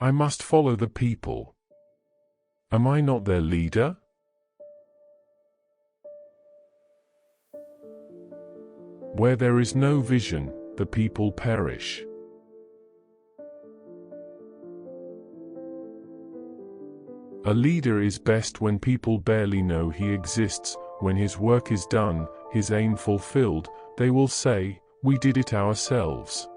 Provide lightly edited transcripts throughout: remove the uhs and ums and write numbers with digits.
I must follow the people. Am I not their leader? Where there is no vision, the people perish. A leader is best when people barely know he exists. When his work is done, his aim fulfilled, they will say, "We did it ourselves."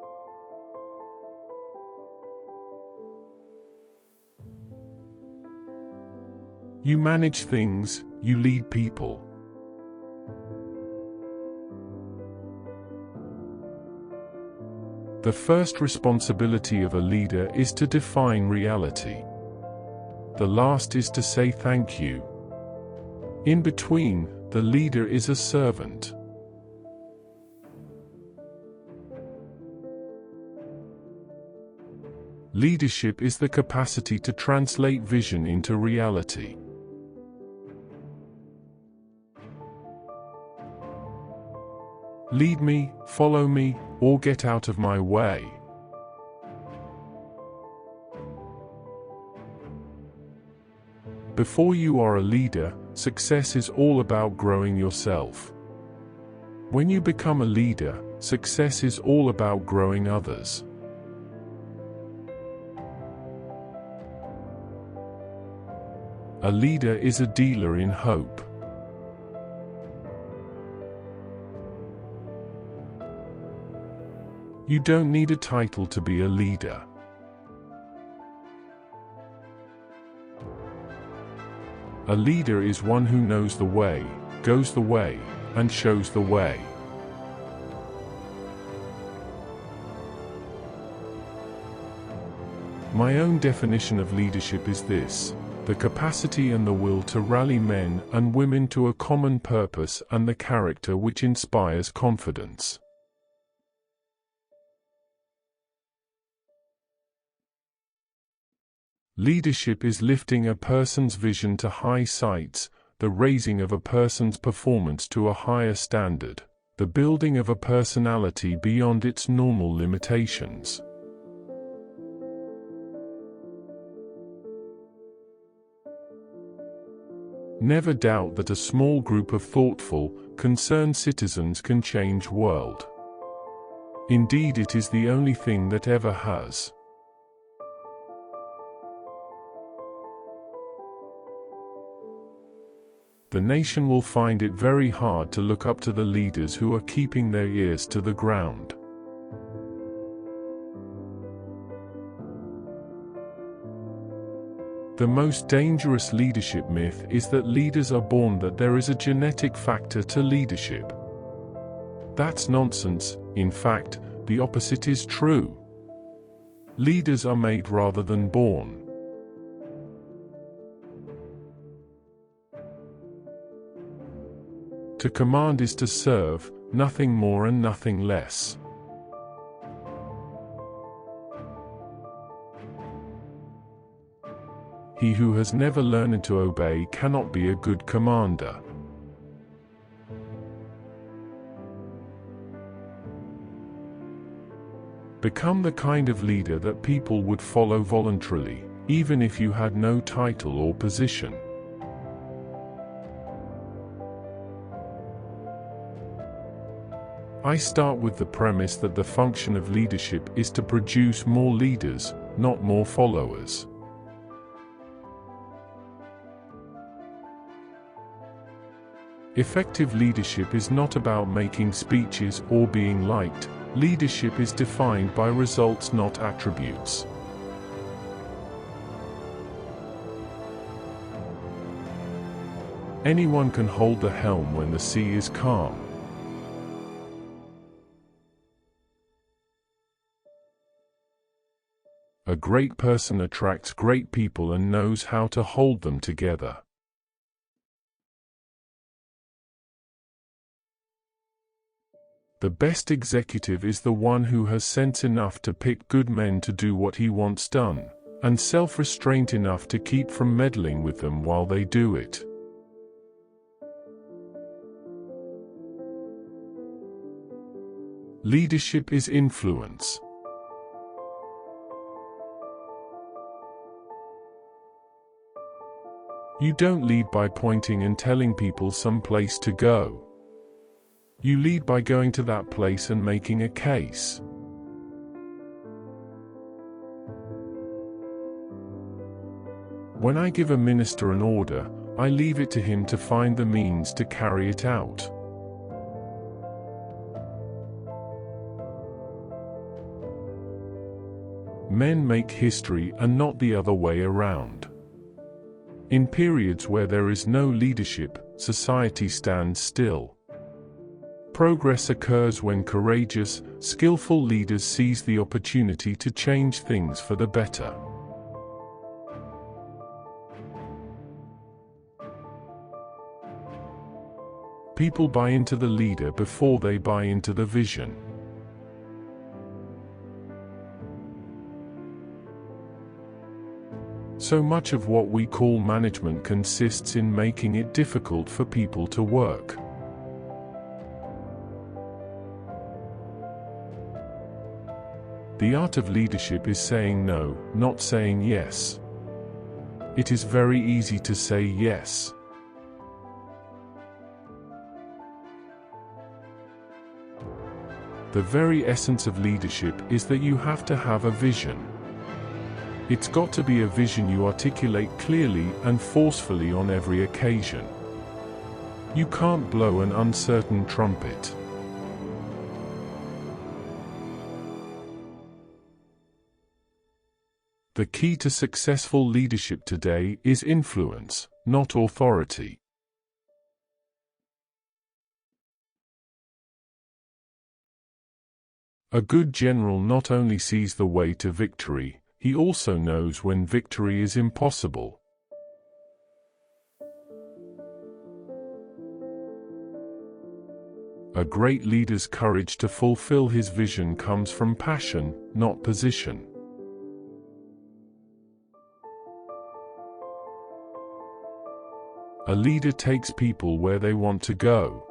You manage things, you lead people. The first responsibility of a leader is to define reality. The last is to say thank you. In between, the leader is a servant. Leadership is the capacity to translate vision into reality. Lead me, follow me, or get out of my way. Before you are a leader, success is all about growing yourself. When you become a leader, success is all about growing others. A leader is a dealer in hope. You don't need a title to be a leader. A leader is one who knows the way, goes the way, and shows the way. My own definition of leadership is this: the capacity and the will to rally men and women to a common purpose, and the character which inspires confidence. Leadership is lifting a person's vision to high heights, the raising of a person's performance to a higher standard, the building of a personality beyond its normal limitations. Never doubt that a small group of thoughtful, concerned citizens can change world. Indeed, it is the only thing that ever has. The nation will find it very hard to look up to the leaders who are keeping their ears to the ground. The most dangerous leadership myth is that leaders are born, that there is a genetic factor to leadership. That's nonsense. In fact, the opposite is true. Leaders are made rather than born. To command is to serve, nothing more and nothing less. He who has never learned to obey cannot be a good commander. Become the kind of leader that people would follow voluntarily, even if you had no title or position. I start with the premise that the function of leadership is to produce more leaders, not more followers. Effective leadership is not about making speeches or being liked. Leadership is defined by results, not attributes. Anyone can hold the helm when the sea is calm. A great person attracts great people and knows how to hold them together. The best executive is the one who has sense enough to pick good men to do what he wants done, and self-restraint enough to keep from meddling with them while they do it. Leadership is influence. You don't lead by pointing and telling people some place to go. You lead by going to that place and making a case. When I give a minister an order, I leave it to him to find the means to carry it out. Men make history and not the other way around. In periods where there is no leadership, society stands still. Progress occurs when courageous, skillful leaders seize the opportunity to change things for the better. People buy into the leader before they buy into the vision. So much of what we call management consists in making it difficult for people to work. The art of leadership is saying no, not saying yes. It is very easy to say yes. The very essence of leadership is that you have to have a vision. It's got to be a vision you articulate clearly and forcefully on every occasion. You can't blow an uncertain trumpet. The key to successful leadership today is influence, not authority. A good general not only sees the way to victory, he also knows when victory is impossible. A great leader's courage to fulfill his vision comes from passion, not position. A leader takes people where they want to go.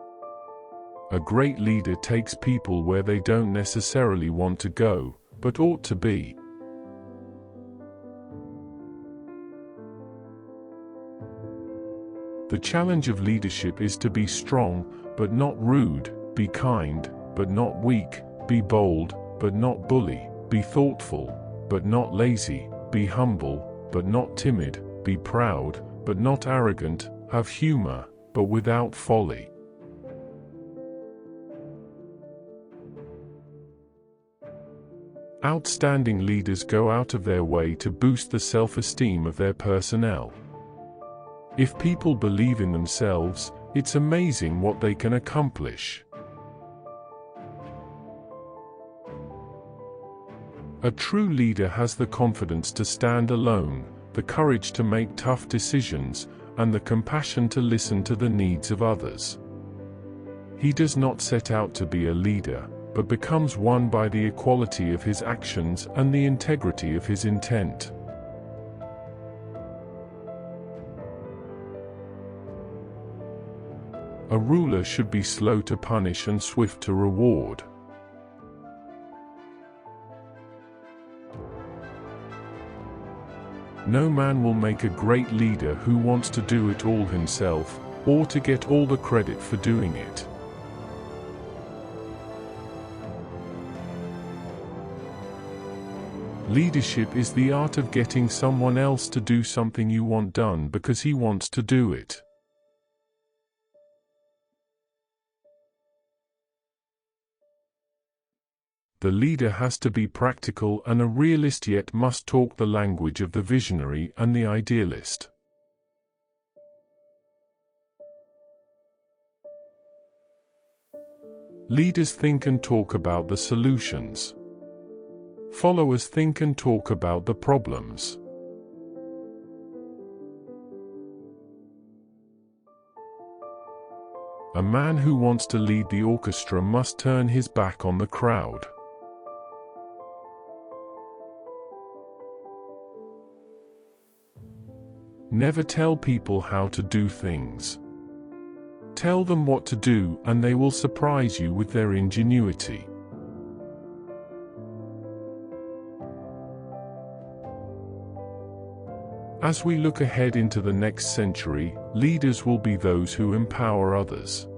A great leader takes people where they don't necessarily want to go, but ought to be. The challenge of leadership is to be strong, but not rude, be kind, but not weak, be bold, but not bully, be thoughtful, but not lazy, be humble, but not timid, be proud, but not arrogant, have humor, but without folly. Outstanding leaders go out of their way to boost the self-esteem of their personnel. If people believe in themselves, it's amazing what they can accomplish. A true leader has the confidence to stand alone, the courage to make tough decisions, and the compassion to listen to the needs of others. He does not set out to be a leader, but becomes one by the equality of his actions and the integrity of his intent. A ruler should be slow to punish and swift to reward. No man will make a great leader who wants to do it all himself, or to get all the credit for doing it. Leadership is the art of getting someone else to do something you want done because he wants to do it. The leader has to be practical and a realist, yet must talk the language of the visionary and the idealist. Leaders think and talk about the solutions. Followers think and talk about the problems. A man who wants to lead the orchestra must turn his back on the crowd. Never tell people how to do things. Tell them what to do and they will surprise you with their ingenuity. As we look ahead into the next century, leaders will be those who empower others.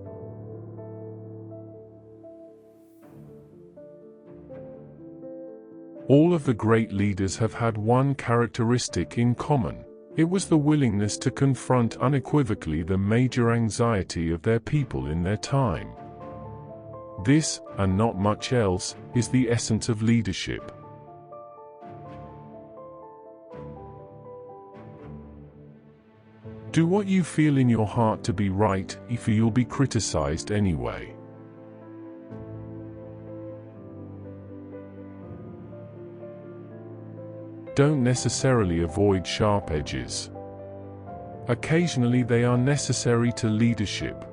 All of the great leaders have had one characteristic in common. It was the willingness to confront unequivocally the major anxiety of their people in their time. This, and not much else, is the essence of leadership. Do what you feel in your heart to be right, if you'll be criticized anyway. Don't necessarily avoid sharp edges. Occasionally they are necessary to leadership.